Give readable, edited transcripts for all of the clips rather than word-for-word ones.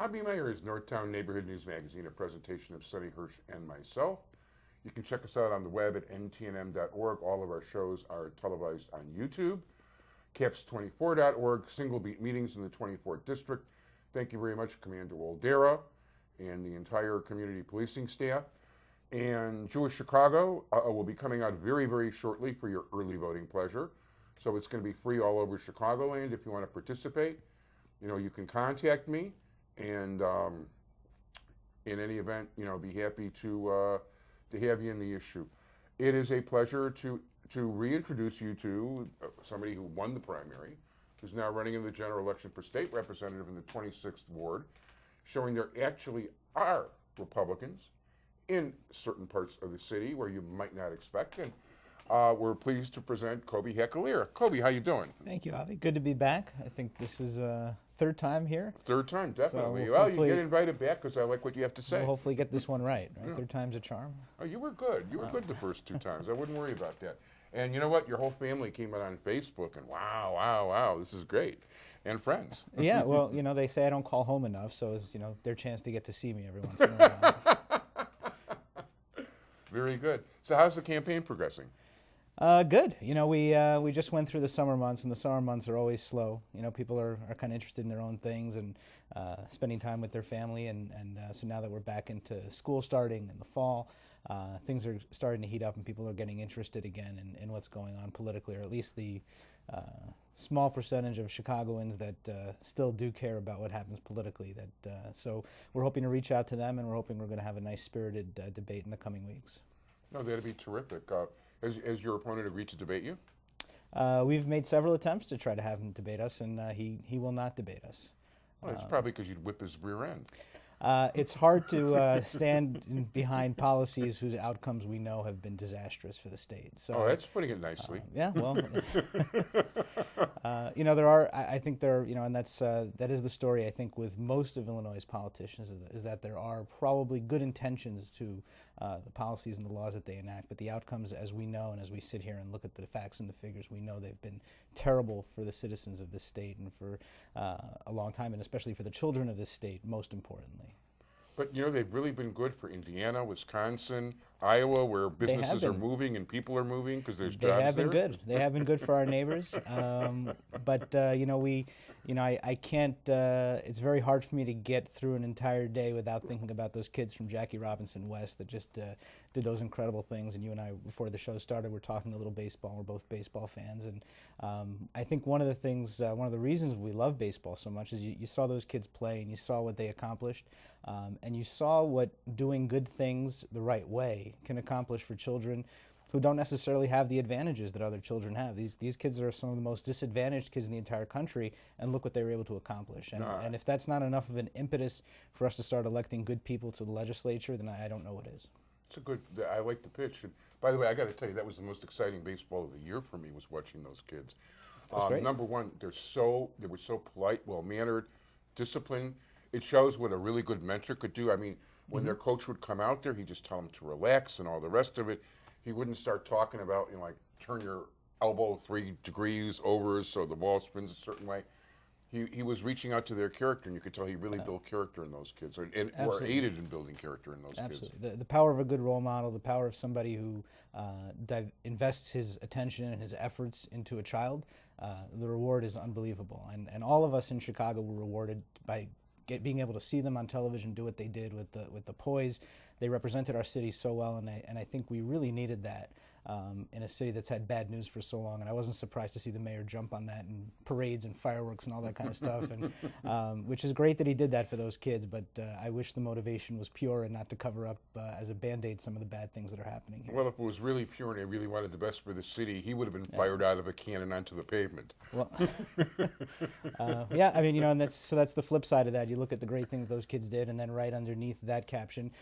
Hobby Meyer is Northtown Neighborhood News Magazine, a presentation of Sonny Hirsch and myself. You can check us out on the web at ntnm.org. All of our shows are televised on YouTube. Caps24.org, single beat meetings in the 24th District. Thank you very much, Commander Waldera and the entire community policing staff. And Jewish Chicago will be coming out very, very shortly for your early voting pleasure. So it's going to be free all over Chicagoland if you want to participate. You know, you can contact me, and in any event, you know, be happy to have you in the issue. It is a pleasure to reintroduce you to somebody who won the primary, who's now running in the general election for state representative in the 26th Ward, showing there actually are Republicans in certain parts of the city where you might not expect. And we're pleased to present Coby Hakalir. Coby, how you doing? Thank you, Avi. Good to be back. I think this is third time here. Third time, definitely. So well, you get invited back because I like what you have to say. We'll hopefully get this one right. Yeah. Third time's a charm. Oh, you were good. You were good the first two times. I wouldn't worry about that. And you know what? Your whole family came out on Facebook, and wow, this is great. And friends. Yeah, well, you know, they say I don't call home enough, so it's, you know, their chance to get to see me every once in a while. Very good. So how's the campaign progressing? Good. You know, we just went through the summer months, and the summer months are always slow. You know, people are kind of interested in their own things and spending time with their family, and so now that we're back into school starting in the fall, things are starting to heat up, and people are getting interested again in what's going on politically, or at least the small percentage of Chicagoans that still do care about what happens politically. So we're hoping to reach out to them, and we're hoping we're going to have a nice spirited debate in the coming weeks. No, that'd be terrific. Has your opponent agreed to debate you? We've made several attempts to try to have him debate us, and he will not debate us. Well, it's probably because you'd whip his rear end. It's hard to stand behind policies whose outcomes we know have been disastrous for the state. So, that's putting it nicely. Yeah, well, you know, I think you know, and that is the story, I think, with most of Illinois' politicians, is that there are probably good intentions to the policies and the laws that they enact, but the outcomes, as we know, and as we sit here and look at the facts and the figures, we know they've been terrible for the citizens of this state and for a long time, and especially for the children of this state, most importantly. But, you know, they've really been good for Indiana, Wisconsin, Iowa, where businesses are moving and people are moving because there's jobs there. They have been good. They have been good for our neighbors. But, you know, I can't, it's very hard for me to get through an entire day without thinking about those kids from Jackie Robinson West that just did those incredible things. And you and I, before the show started, we're talking a little baseball. We're both baseball fans. And I think one of the things, one of the reasons we love baseball so much is you saw those kids play and you saw what they accomplished. And you saw what doing good things the right way can accomplish for children who don't necessarily have the advantages that other children have. These kids are some of the most disadvantaged kids in the entire country, and look what they were able to accomplish. And if that's not enough of an impetus for us to start electing good people to the legislature, then I don't know what is. It's a good, I like the pitch. And by the way, I got to tell you, that was the most exciting baseball of the year for me, was watching those kids. That's great. Number one, they were so polite, well-mannered, disciplined. It shows what a really good mentor could do. I mean, when their coach would come out there, he'd just tell them to relax and all the rest of it. He wouldn't start talking about, you know, like turn your elbow 3 degrees over so the ball spins a certain way. He was reaching out to their character, and you could tell he really built character in those kids, or aided in building character in those kids. Absolutely. The power of a good role model, the power of somebody who invests his attention and his efforts into a child, the reward is unbelievable. And all of us in Chicago were rewarded by being able to see them on television do what they did with the poise. They represented our city so well, and I think we really needed that in a city that's had bad news for so long. And I wasn't surprised to see the mayor jump on that, and parades and fireworks and all that kind of stuff, and which is great that he did that for those kids, but I wish the motivation was pure and not to cover up as a Band-Aid some of the bad things that are happening here. Well, if it was really pure and he really wanted the best for the city, he would have been fired out of a cannon onto the pavement. Well, yeah, I mean, you know, and that's the flip side of that. You look at the great things those kids did, and then right underneath that caption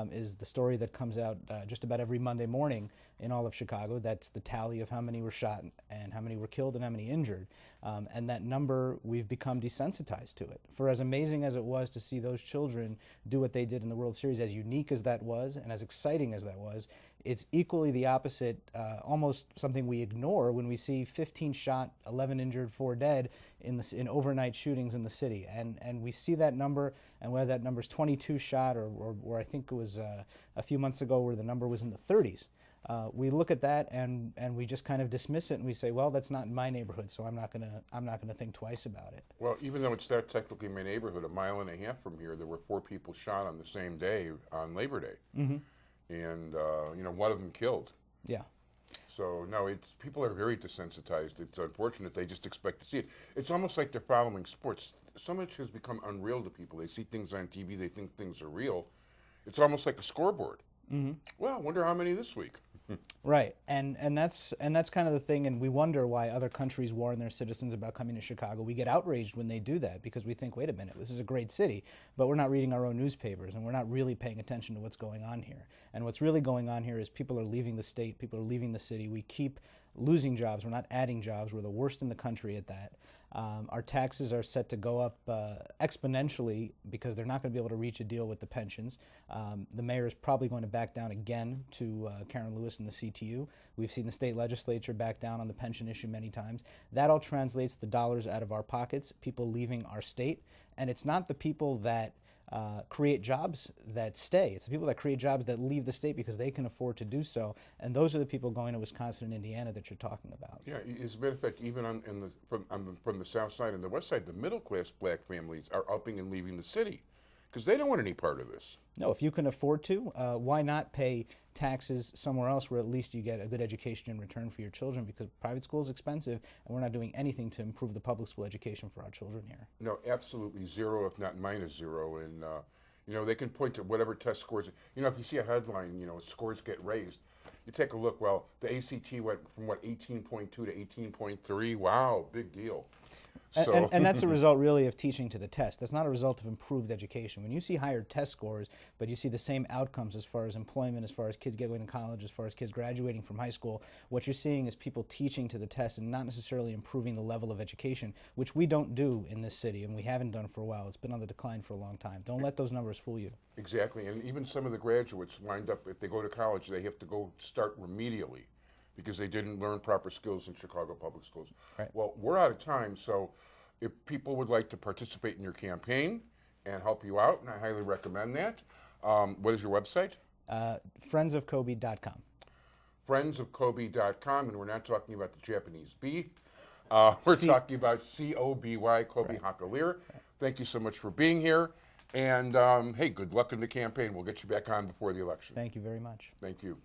is the story that comes out just about every Monday morning in all of Chicago. That's the tally of how many were shot and how many were killed and how many injured. And that number, we've become desensitized to it. For as amazing as it was to see those children do what they did in the World Series, as unique as that was and as exciting as that was, it's equally the opposite, almost something we ignore when we see 15 shot, 11 injured, 4 dead in overnight shootings in the city. And we see that number, and whether that number is 22 shot or I think it was a few months ago where the number was in the 30s. We look at that and we just kind of dismiss it, and we say, well, that's not in my neighborhood, so I'm not gonna think twice about it. Well, even though it's not technically my neighborhood, a mile and a half from here, there were 4 people shot on the same day on Labor Day, and one of them killed. Yeah. So no, people are very desensitized. It's unfortunate. They just expect to see it. It's almost like they're following sports. So much has become unreal to people. They see things on TV. They think things are real. It's almost like a scoreboard. Well, I wonder how many this week. Right, and that's kind of the thing, and we wonder why other countries warn their citizens about coming to Chicago. We get outraged when they do that because we think, wait a minute, this is a great city, but we're not reading our own newspapers and we're not really paying attention to what's going on here. And what's really going on here is people are leaving the state, people are leaving the city. We keep losing jobs, we're not adding jobs. We're the worst in the country at that. Our taxes are set to go up exponentially because they're not going to be able to reach a deal with the pensions. The mayor is probably going to back down again to Karen Lewis and the CTU. We've seen the state legislature back down on the pension issue many times. That all translates to dollars out of our pockets, people leaving our state. And it's not the people that create jobs that stay. It's the people that create jobs that leave the state because they can afford to do so. And those are the people going to Wisconsin and Indiana that you're talking about. Yeah, as a matter of fact, even from the south side and the west side, the middle class black families are upping and leaving the city because they don't want any part of this. No, if you can afford to, why not pay taxes somewhere else where at least you get a good education in return for your children, because private school is expensive and we're not doing anything to improve the public school education for our children here. No, absolutely zero, if not -0. And, they can point to whatever test scores. If you see a headline, scores get raised, you take a look, well, the ACT went from 18.2 to 18.3. Wow, big deal. And that's a result really of teaching to the test. That's not a result of improved education. When you see higher test scores, but you see the same outcomes as far as employment, as far as kids going to college, as far as kids graduating from high school, what you're seeing is people teaching to the test and not necessarily improving the level of education, which we don't do in this city, and we haven't done for a while. It's been on the decline for a long time. Don't let those numbers fool you. Exactly, and even some of the graduates wind up, if they go to college, they have to go start remedially because they didn't learn proper skills in Chicago public schools. Right. Well, we're out of time, so if people would like to participate in your campaign and help you out, and I highly recommend that, what is your website? Friendsofcoby.com. Friendsofcoby.com, and we're not talking about the Japanese bee. We're talking about C-O-B-Y, Coby Hakalir. Thank you so much for being here. And hey, good luck in the campaign. We'll get you back on before the election. Thank you very much. Thank you.